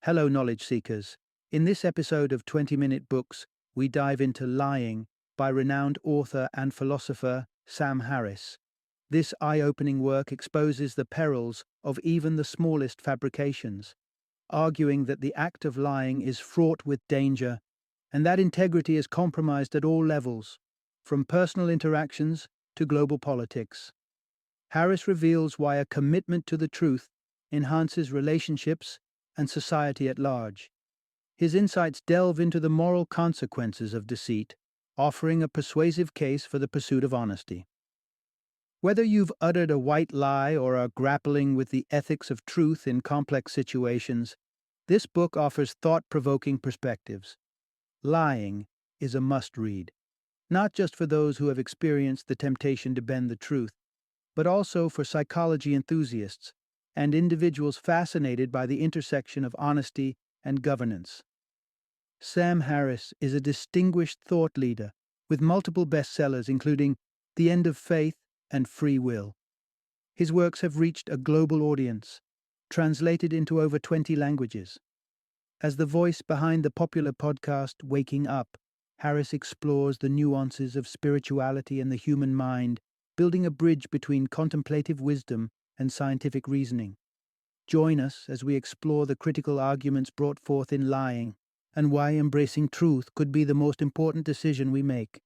Hello, knowledge seekers. In this episode of 20-Minute Books, we dive into Lying by renowned author and philosopher Sam Harris. This eye-opening work exposes the perils of even the smallest fabrications, arguing that the act of lying is fraught with danger and that integrity is compromised at all levels, from personal interactions to global politics. Harris reveals why a commitment to the truth enhances relationships and society at large. His insights delve into the moral consequences of deceit, offering a persuasive case for the pursuit of honesty. Whether you've uttered a white lie or are grappling with the ethics of truth in complex situations, this book offers thought-provoking perspectives. Lying is a must-read, not just for those who have experienced the temptation to bend the truth, but also for psychology enthusiasts and individuals fascinated by the intersection of honesty and governance. Sam Harris is a distinguished thought leader with multiple bestsellers including The End of Faith and Free Will. His works have reached a global audience, translated into over 20 languages. As the voice behind the popular podcast Waking Up, Harris explores the nuances of spirituality and the human mind, building a bridge between contemplative wisdom and scientific reasoning. Join us as we explore the critical arguments brought forth in Lying and why embracing truth could be the most important decision we make.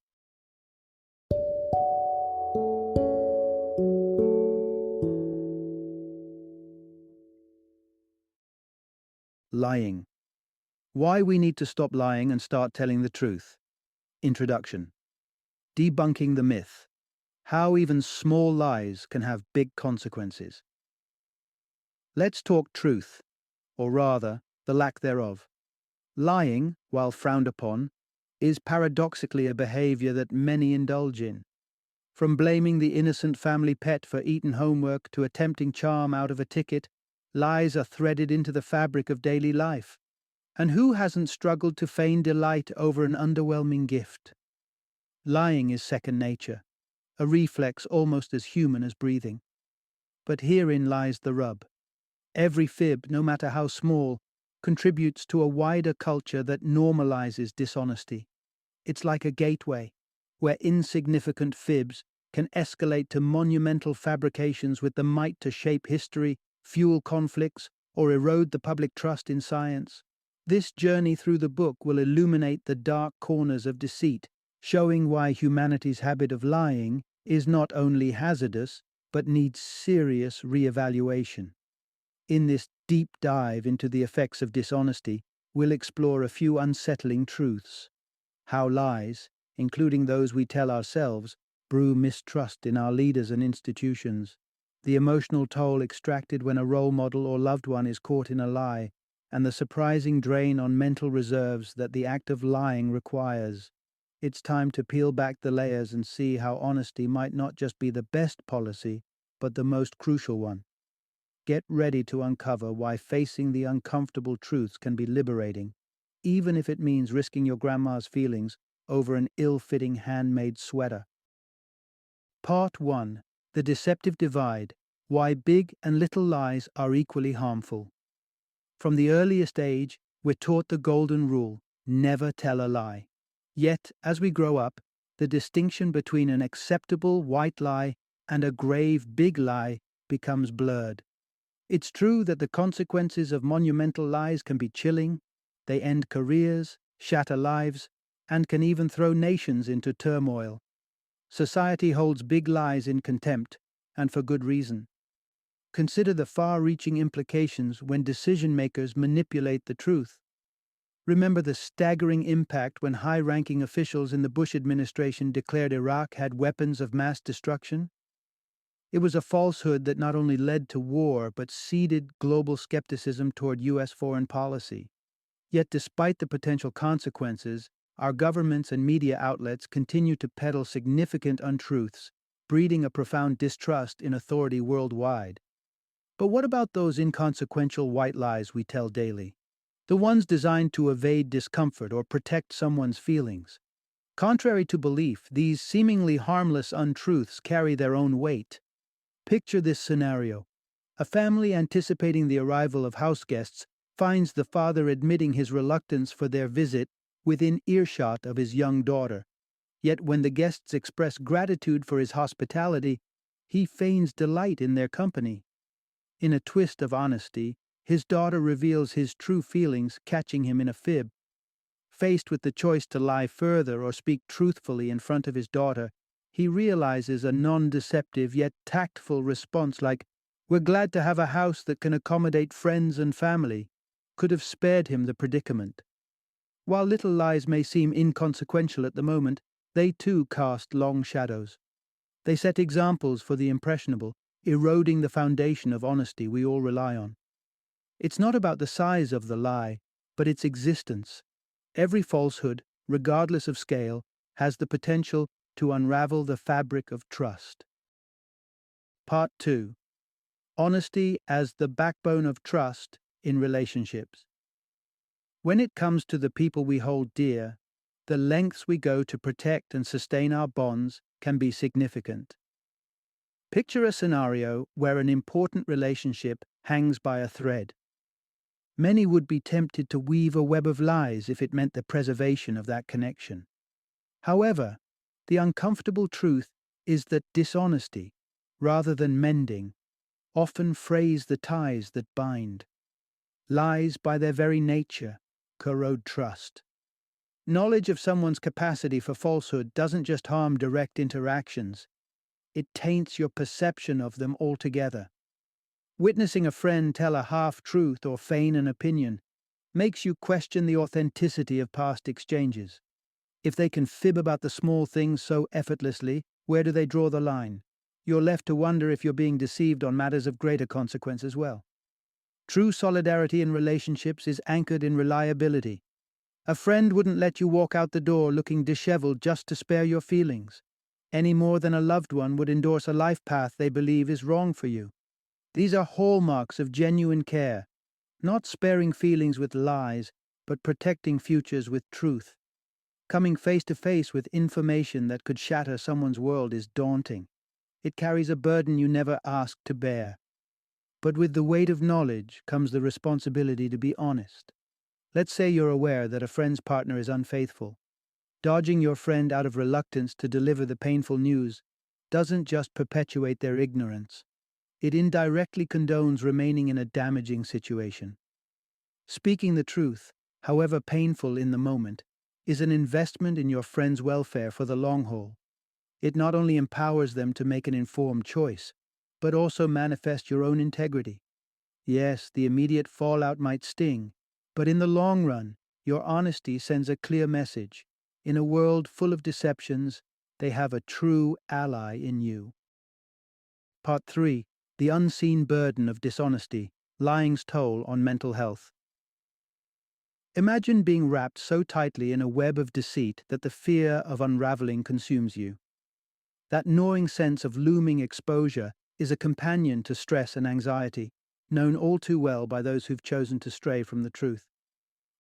Lying. Why we need to stop lying and start telling the truth. Introduction. Debunking the myth. How even small lies can have big consequences. Let's talk truth, or rather, the lack thereof. Lying, while frowned upon, is paradoxically a behavior that many indulge in. From blaming the innocent family pet for eaten homework to attempting charm out of a ticket, lies are threaded into the fabric of daily life. And who hasn't struggled to feign delight over an underwhelming gift? Lying is second nature, a reflex almost as human as breathing. But herein lies the rub. Every fib, no matter how small, contributes to a wider culture that normalizes dishonesty. It's like a gateway, where insignificant fibs can escalate to monumental fabrications with the might to shape history, fuel conflicts, or erode the public trust in science. This journey through the book will illuminate the dark corners of deceit, showing why humanity's habit of lying is not only hazardous, but needs serious re-evaluation. In this deep dive into the effects of dishonesty, we'll explore a few unsettling truths. How lies, including those we tell ourselves, brew mistrust in our leaders and institutions. The emotional toll extracted when a role model or loved one is caught in a lie, and the surprising drain on mental reserves that the act of lying requires. It's time to peel back the layers and see how honesty might not just be the best policy, but the most crucial one. Get ready to uncover why facing the uncomfortable truths can be liberating, even if it means risking your grandma's feelings over an ill-fitting handmade sweater. Part 1. The Deceptive Divide: Why Big and Little Lies Are Equally Harmful. From the earliest age, we're taught the golden rule: never tell a lie. Yet, as we grow up, the distinction between an acceptable white lie and a grave big lie becomes blurred. It's true that the consequences of monumental lies can be chilling. They end careers, shatter lives, and can even throw nations into turmoil. Society holds big lies in contempt, and for good reason. Consider the far-reaching implications when decision-makers manipulate the truth. Remember the staggering impact when high-ranking officials in the Bush administration declared Iraq had weapons of mass destruction? It was a falsehood that not only led to war but seeded global skepticism toward U.S. foreign policy. Yet despite the potential consequences, our governments and media outlets continue to peddle significant untruths, breeding a profound distrust in authority worldwide. But what about those inconsequential white lies we tell daily? The ones designed to evade discomfort or protect someone's feelings. Contrary to belief, these seemingly harmless untruths carry their own weight. Picture this scenario. A family anticipating the arrival of house guests finds the father admitting his reluctance for their visit within earshot of his young daughter. Yet when the guests express gratitude for his hospitality, he feigns delight in their company. In a twist of honesty, his daughter reveals his true feelings, catching him in a fib. Faced with the choice to lie further or speak truthfully in front of his daughter, he realizes a non-deceptive yet tactful response like, "We're glad to have a house that can accommodate friends and family," could have spared him the predicament. While little lies may seem inconsequential at the moment, they too cast long shadows. They set examples for the impressionable, eroding the foundation of honesty we all rely on. It's not about the size of the lie, but its existence. Every falsehood, regardless of scale, has the potential to unravel the fabric of trust. Part 2. Honesty as the backbone of trust in relationships. When it comes to the people we hold dear, the lengths we go to protect and sustain our bonds can be significant. Picture a scenario where an important relationship hangs by a thread. Many would be tempted to weave a web of lies if it meant the preservation of that connection. However, the uncomfortable truth is that dishonesty, rather than mending, often frays the ties that bind. Lies, by their very nature, corrode trust. Knowledge of someone's capacity for falsehood doesn't just harm direct interactions, it taints your perception of them altogether. Witnessing a friend tell a half-truth or feign an opinion makes you question the authenticity of past exchanges. If they can fib about the small things so effortlessly, where do they draw the line? You're left to wonder if you're being deceived on matters of greater consequence as well. True solidarity in relationships is anchored in reliability. A friend wouldn't let you walk out the door looking disheveled just to spare your feelings, any more than a loved one would endorse a life path they believe is wrong for you. These are hallmarks of genuine care, not sparing feelings with lies, but protecting futures with truth. Coming face to face with information that could shatter someone's world is daunting. It carries a burden you never asked to bear. But with the weight of knowledge comes the responsibility to be honest. Let's say you're aware that a friend's partner is unfaithful. Dodging your friend out of reluctance to deliver the painful news doesn't just perpetuate their ignorance. It indirectly condones remaining in a damaging situation. Speaking the truth, however painful in the moment, is an investment in your friend's welfare for the long haul. It not only empowers them to make an informed choice, but also manifest your own integrity. Yes, the immediate fallout might sting, but in the long run, your honesty sends a clear message. In a world full of deceptions, they have a true ally in you. Part 3. The unseen burden of dishonesty, lying's toll on mental health. Imagine being wrapped so tightly in a web of deceit that the fear of unraveling consumes you. That gnawing sense of looming exposure is a companion to stress and anxiety, known all too well by those who've chosen to stray from the truth.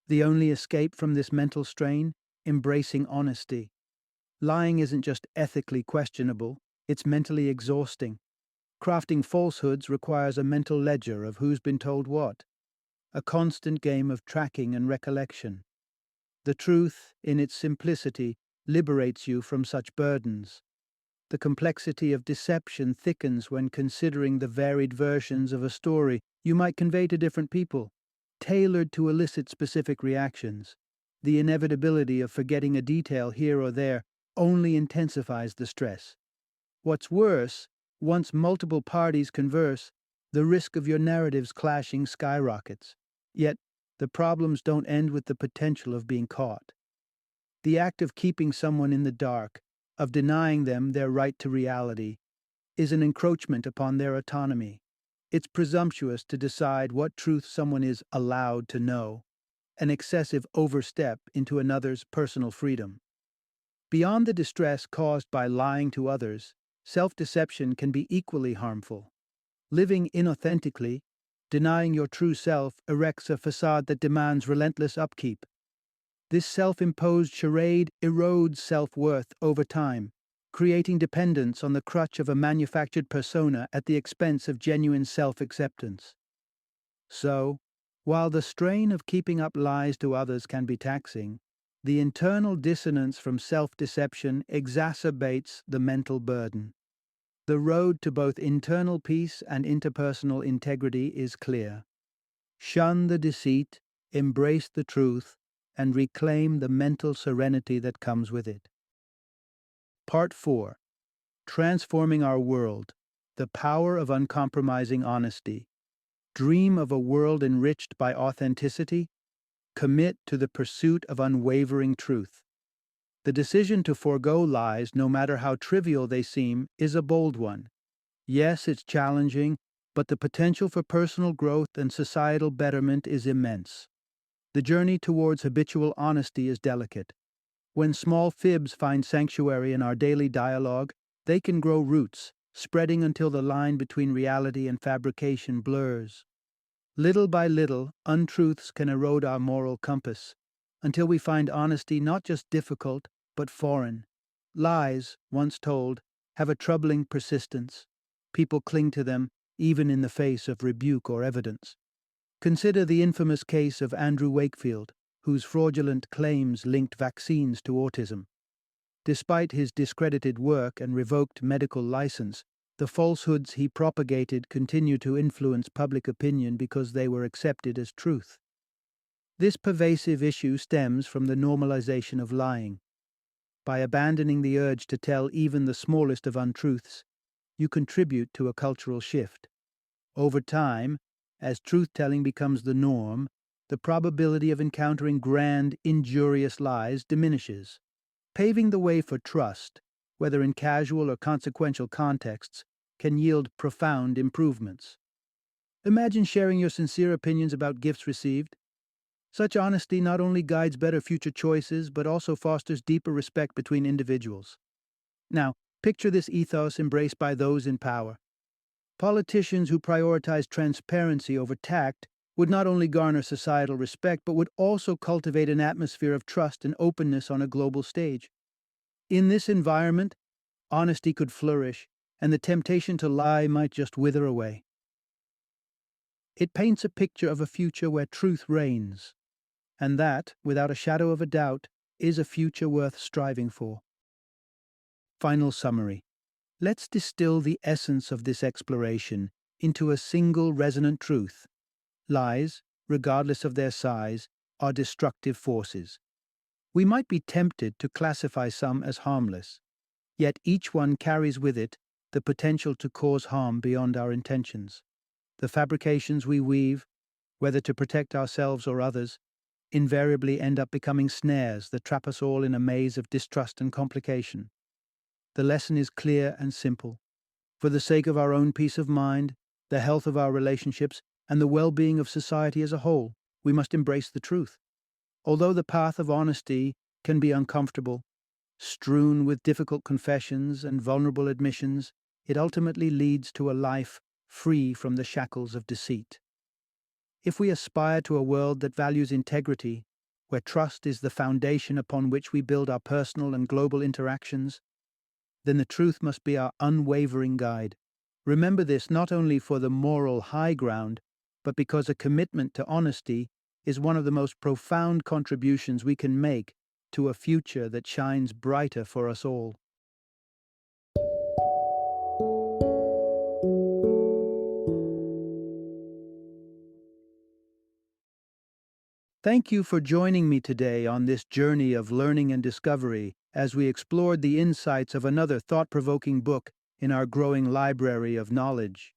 The only escape from this mental strain? Embracing honesty. Lying isn't just ethically questionable, it's mentally exhausting. Crafting falsehoods requires a mental ledger of who's been told what, a constant game of tracking and recollection. The truth, in its simplicity, liberates you from such burdens. The complexity of deception thickens when considering the varied versions of a story you might convey to different people, tailored to elicit specific reactions. The inevitability of forgetting a detail here or there only intensifies the stress. What's worse, once multiple parties converse, the risk of your narratives clashing skyrockets. Yet, the problems don't end with the potential of being caught. The act of keeping someone in the dark, of denying them their right to reality, is an encroachment upon their autonomy. It's presumptuous to decide what truth someone is allowed to know, an excessive overstep into another's personal freedom. Beyond the distress caused by lying to others, self-deception can be equally harmful. Living inauthentically, denying your true self erects a facade that demands relentless upkeep. This self-imposed charade erodes self-worth over time, creating dependence on the crutch of a manufactured persona at the expense of genuine self-acceptance. So, While the strain of keeping up lies to others can be taxing, the internal dissonance from self-deception exacerbates the mental burden. The road to both internal peace and interpersonal integrity is clear. Shun the deceit, embrace the truth, and reclaim the mental serenity that comes with it. Part 4. Transforming Our World. The Power of Uncompromising Honesty. Dream of a world enriched by authenticity. Commit to the pursuit of unwavering truth. The decision to forego lies, no matter how trivial they seem, is a bold one. Yes, it's challenging, but the potential for personal growth and societal betterment is immense. The journey towards habitual honesty is delicate. When small fibs find sanctuary in our daily dialogue, they can grow roots, spreading until the line between reality and fabrication blurs. Little by little, untruths can erode our moral compass, until we find honesty not just difficult, but foreign. Lies, once told, have a troubling persistence. People cling to them, even in the face of rebuke or evidence. Consider the infamous case of Andrew Wakefield, whose fraudulent claims linked vaccines to autism. Despite his discredited work and revoked medical license, the falsehoods he propagated continue to influence public opinion because they were accepted as truth. This pervasive issue stems from the normalization of lying. By abandoning the urge to tell even the smallest of untruths, you contribute to a cultural shift. Over time, as truth-telling becomes the norm, the probability of encountering grand, injurious lies diminishes, paving the way for trust, whether in casual or consequential contexts, can yield profound improvements. Imagine sharing your sincere opinions about gifts received. Such honesty not only guides better future choices, but also fosters deeper respect between individuals. Now, picture this ethos embraced by those in power. Politicians who prioritize transparency over tact would not only garner societal respect, but would also cultivate an atmosphere of trust and openness on a global stage. In this environment, honesty could flourish, and the temptation to lie might just wither away. It paints a picture of a future where truth reigns, and that, without a shadow of a doubt, is a future worth striving for. Final summary. Let's distill the essence of this exploration into a single resonant truth. Lies, regardless of their size, are destructive forces. We might be tempted to classify some as harmless, yet each one carries with it the potential to cause harm beyond our intentions. The fabrications we weave, whether to protect ourselves or others, invariably end up becoming snares that trap us all in a maze of distrust and complication. The lesson is clear and simple. For the sake of our own peace of mind, the health of our relationships, and the well-being of society as a whole, we must embrace the truth. Although the path of honesty can be uncomfortable, strewn with difficult confessions and vulnerable admissions, it ultimately leads to a life free from the shackles of deceit. If we aspire to a world that values integrity, where trust is the foundation upon which we build our personal and global interactions, then the truth must be our unwavering guide. Remember this not only for the moral high ground, but because a commitment to honesty is one of the most profound contributions we can make to a future that shines brighter for us all. Thank you for joining me today on this journey of learning and discovery as we explored the insights of another thought-provoking book in our growing library of knowledge.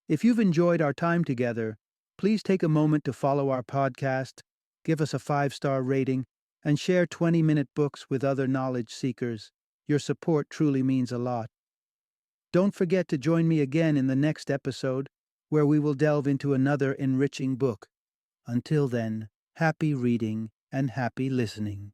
If you've enjoyed our time together, please take a moment to follow our podcast, give us a 5-star rating, and share 20-minute books with other knowledge seekers. Your support truly means a lot. Don't forget to join me again in the next episode, where we will delve into another enriching book. Until then, happy reading and happy listening.